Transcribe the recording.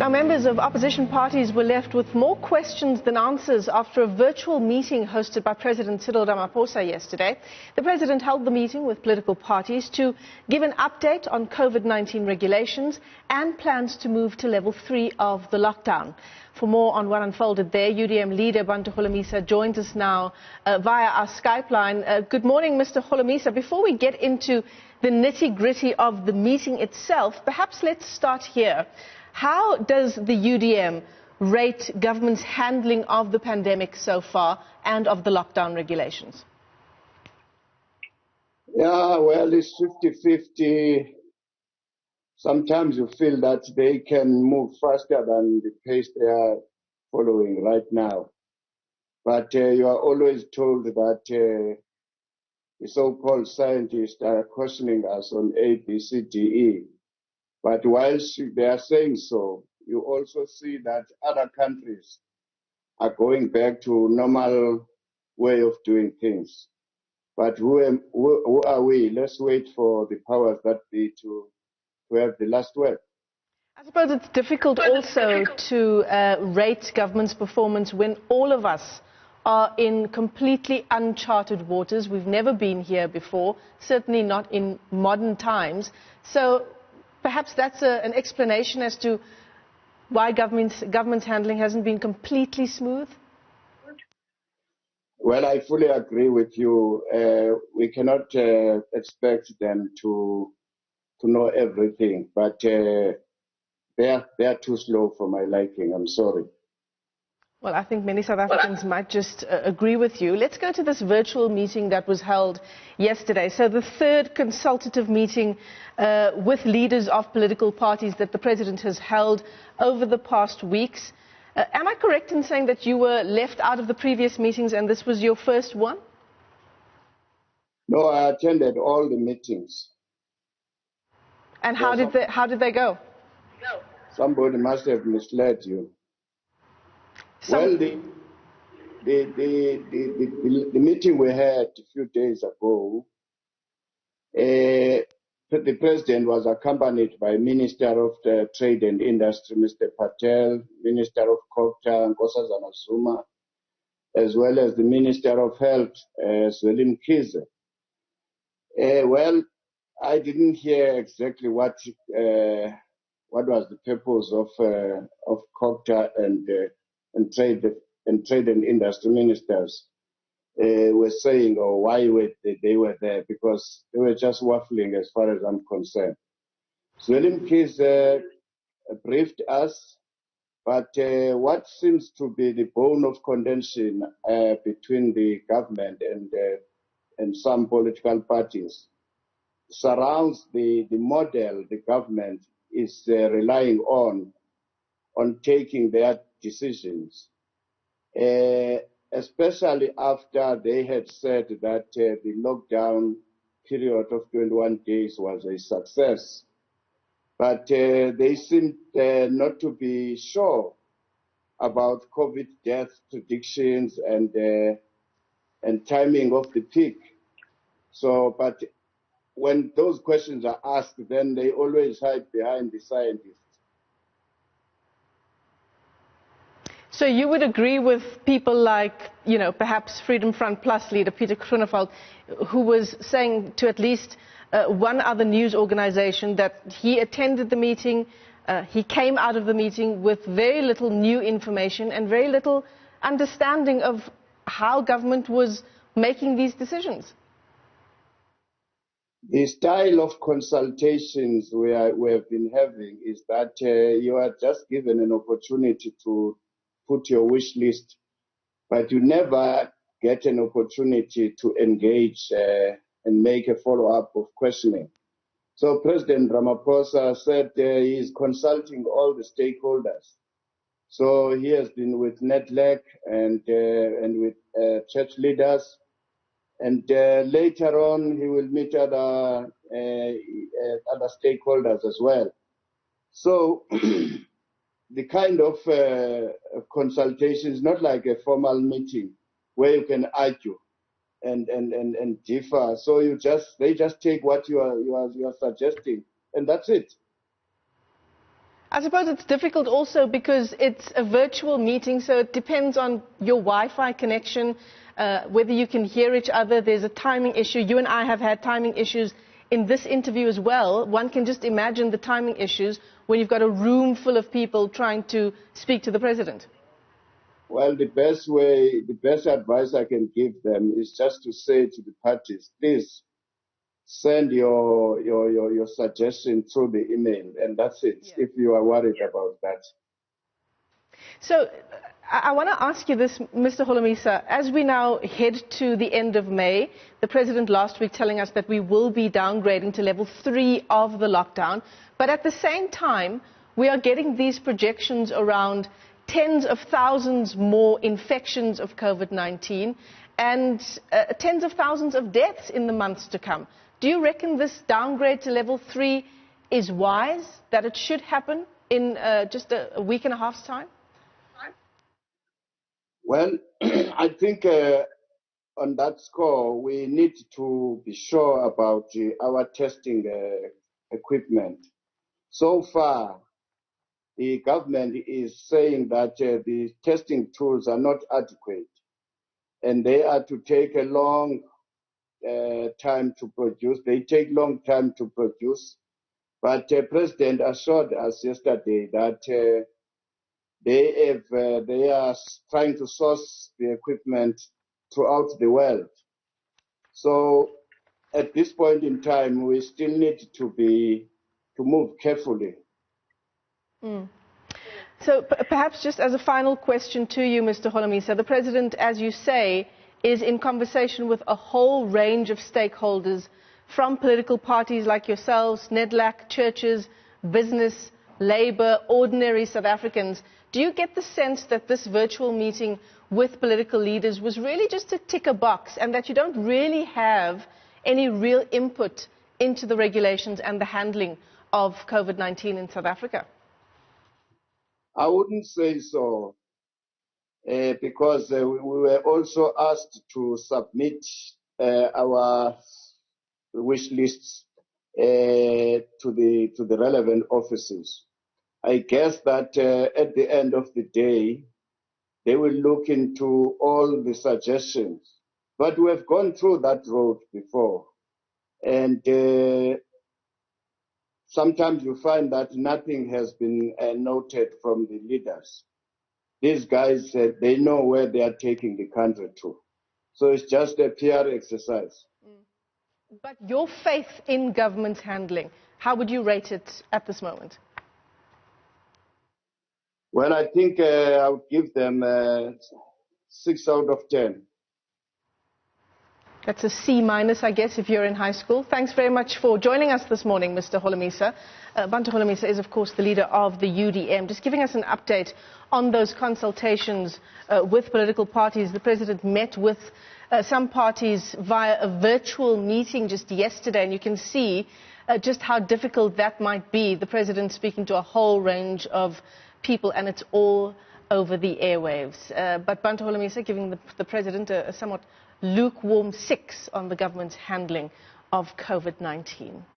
Now, members of opposition parties were left with more questions than answers after a virtual meeting hosted by President Cyril Ramaphosa yesterday. The president held the meeting with political parties to give an update on COVID-19 regulations and plans to move to level 3 of the lockdown. For more on what unfolded there, UDM leader Bantu Holomisa joins us now via our Skype line. Good morning, Mr. Holomisa. Before we get into the nitty-gritty of the meeting itself, perhaps let's start here. How does the UDM rate government's handling of the pandemic so far and of the lockdown regulations? Yeah, well, it's 50-50. Sometimes you feel that they can move faster than the pace they are following right now. But you are always told that the so-called scientists are cautioning us on A, B, C, D, E. But whilst they are saying so, you also see that other countries are going back to normal way of doing things. But who are we? Let's wait for the powers that be to have the last word. I suppose it's difficult also to rate government's performance when all of us are in completely uncharted waters. We've never been here before, certainly not in modern times. So perhaps that's an explanation as to why government's handling hasn't been completely smooth? Well, I fully agree with you. We cannot expect them to know everything, but they are too slow for my liking. I'm sorry. Well, I think many South Africans might just agree with you. Let's go to this virtual meeting that was held yesterday. So the third consultative meeting with leaders of political parties that the president has held over the past weeks. Am I correct in saying that you were left out of the previous meetings and this was your first one? No, I attended all the meetings. And how did they go? Somebody must have misled you. Well, the meeting we had a few days ago, the president was accompanied by Minister of Trade and Industry, Mr. Patel, Minister of Culture, Nkosazana Zuma, as well as the Minister of Health, Zweli Mkhize. Well, I didn't hear exactly what was the purpose of Culture and Trade and Industry ministers were saying, or why they were there, because they were just waffling as far as I'm concerned. Zweli Mkhize briefed us, but what seems to be the bone of contention between the government and some political parties surrounds the model the government is relying on taking their decisions, especially after they had said that the lockdown period of 21 days was a success. But they seemed not to be sure about COVID death predictions and timing of the peak. So, but when those questions are asked, then they always hide behind the scientists. So you would agree with people like, perhaps Freedom Front Plus leader Peter Groenewald, who was saying to at least one other news organization that he attended the meeting, he came out of the meeting with very little new information and very little understanding of how government was making these decisions? The style of consultations we have been having is that you are just given an opportunity to put your wish list, but you never get an opportunity to engage and make a follow-up of questioning. So President Ramaphosa said he is consulting all the stakeholders. So he has been with NEDLEC and with church leaders, and later on he will meet other stakeholders as well. So the kind of consultation is not like a formal meeting where you can argue and differ. So they just take what you are suggesting, and that's it. I suppose it's difficult also because it's a virtual meeting, so it depends on your Wi-Fi connection, whether you can hear each other. There's a timing issue. You and I have had timing issues in this interview as well. One can just imagine the timing issues when you've got a room full of people trying to speak to the president. Well, the best advice I can give them is just to say to the parties, please send your suggestion through the email, and that's it, if you are worried about that. So I want to ask you this, Mr. Holomisa. As we now head to the end of May, the president last week telling us that we will be downgrading to level 3 of the lockdown, but at the same time, we are getting these projections around tens of thousands more infections of COVID-19 and tens of thousands of deaths in the months to come. Do you reckon this downgrade to level 3 is wise, that it should happen in just a week and a half's time? Well, I think on that score, we need to be sure about our testing equipment. So far, the government is saying that the testing tools are not adequate, and they are to take a long time to produce. They take long time to produce, but the President assured us yesterday that they are trying to source the equipment throughout the world. So at this point in time, we still need to move carefully. So perhaps just as a final question to you, Mr. Holomisa, the President, as you say, is in conversation with a whole range of stakeholders from political parties like yourselves, NEDLAC, churches, business, Labour, ordinary South Africans. Do you get the sense that this virtual meeting with political leaders was really just to tick a box and that you don't really have any real input into the regulations and the handling of COVID-19 in South Africa? I wouldn't say so, because we were also asked to submit our wish lists to the relevant offices. I guess that at the end of the day, they will look into all the suggestions. But we have gone through that road before, and sometimes you find that nothing has been noted from the leaders. These guys, they know where they are taking the country to. So it's just a PR exercise. But your faith in government's handling, how would you rate it at this moment? Well, I think I would give them 6 out of 10. That's a C minus, I guess, if you're in high school. Thanks very much for joining us this morning, Mr. Holomisa. Bantu Holomisa is, of course, the leader of the UDM. Just giving us an update on those consultations with political parties. The President met with some parties via a virtual meeting just yesterday, and you can see just how difficult that might be. The President speaking to a whole range of people, and it's all over the airwaves. But Bantu Holomisa giving the President a somewhat lukewarm 6 on the government's handling of COVID-19.